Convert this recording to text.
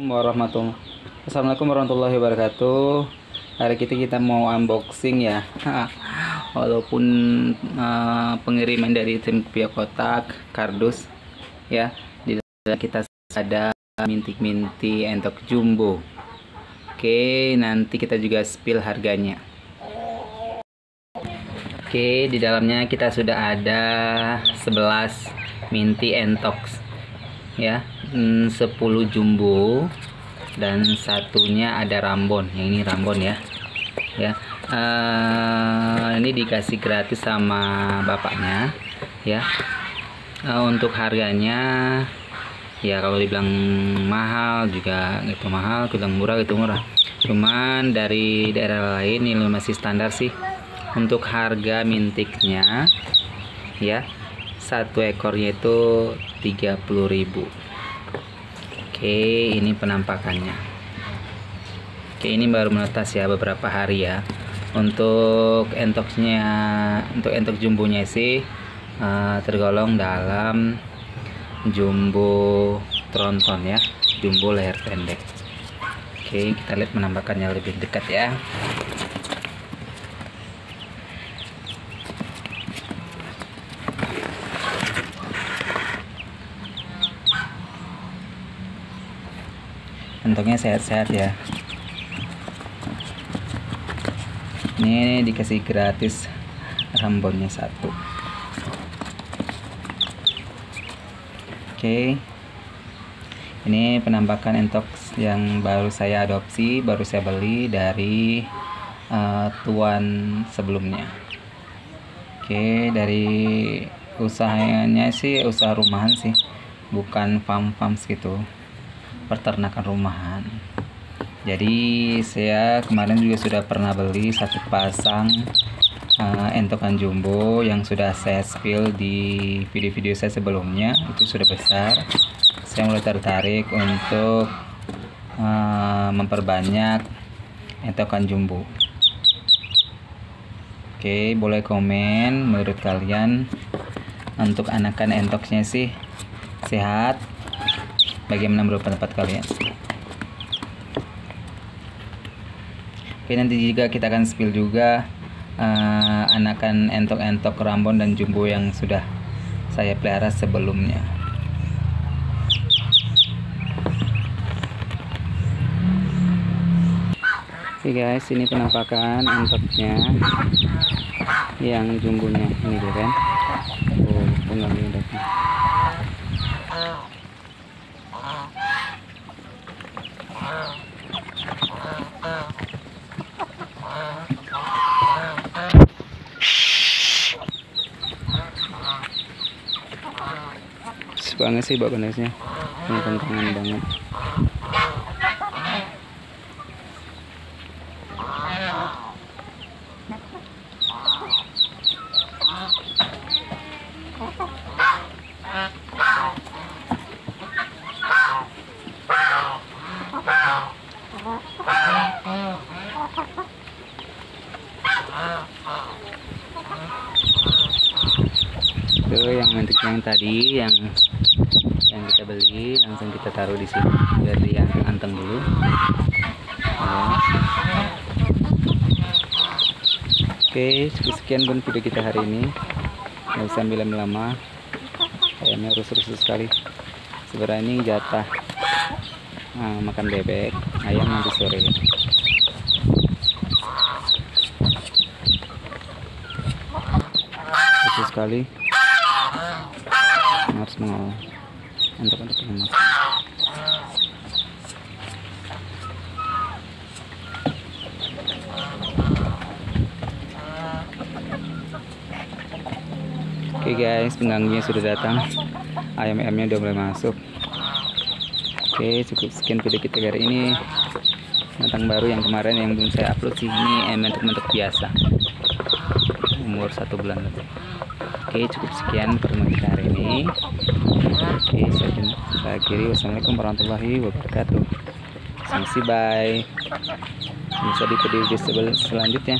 Assalamualaikum warahmatullahi wabarakatuh. Hari kita mau unboxing ya. Walaupun pengiriman dari tim via kotak kardus ya. Di dalam kita ada minti entok jumbo. Oke, nanti kita juga spill harganya. Oke, di dalamnya kita sudah ada 11 minti entok ya, 10 jumbo dan satunya ada Rambon. Yang ini Rambon ya. Ini dikasih gratis sama bapaknya ya. Untuk harganya ya, kalau dibilang mahal juga gitu mahal, bilang murah gitu murah. Cuman dari daerah lain ini masih standar sih. Untuk harga mintiknya ya, satu ekornya itu 30.000. Oke, ini penampakannya. Oke, ini baru menetas ya, beberapa hari ya. Untuk entoknya, untuk entok jumbonya sih tergolong dalam jumbo tronton ya, jumbo leher pendek. Oke, kita lihat penampakannya lebih dekat ya. Entoknya sehat-sehat ya. Ini dikasih gratis Rambonnya satu. Oke, ini penampakan entok yang baru saya adopsi, baru saya beli dari tuan sebelumnya. Oke, dari usahanya sih usaha rumahan sih, bukan farm gitu, peternakan rumahan. Jadi saya kemarin juga sudah pernah beli satu pasang entokan jumbo yang sudah saya spill di video-video saya sebelumnya. Itu sudah besar. Saya mulai tertarik untuk memperbanyak entokan jumbo. Oke, boleh komen menurut kalian untuk anakan entoknya sih sehat, bagaimana menurut pendapat kalian? Oke, nanti juga kita akan spill juga anakan entok-entok Rambon dan jumbo yang sudah saya pelihara sebelumnya. Oke guys, ini penampakan entoknya yang jumbonya ini dia kan. Oh, pengganggu entoknya. Banget sih bak panasnya, tangan banget. Itu yang mentik yang tadi yang kita beli, langsung kita taruh di sini biar dianteng dulu ya. Oke, sekian pun video kita hari ini. Nggak usah lama-lama, ayamnya rusuh-rusuh sekali. Sebenarnya ini jatah makan bebek ayam nanti sore. Rusuh sekali, harus mengolah untuk memasak. Oke guys, pengganggunya sudah datang, ayam-ayamnya udah mulai masuk. Oke, cukup sekian video kita hari ini. Tentang baru yang kemarin yang belum saya upload sih, ini bentuk biasa, umur 1 bulan lebih. Oke, cukup sekian pertemuan kita hari ini. Oke, saya akhiri. Wassalamualaikum warahmatullahi wabarakatuh. Sampai bye. Bisa di video selanjutnya.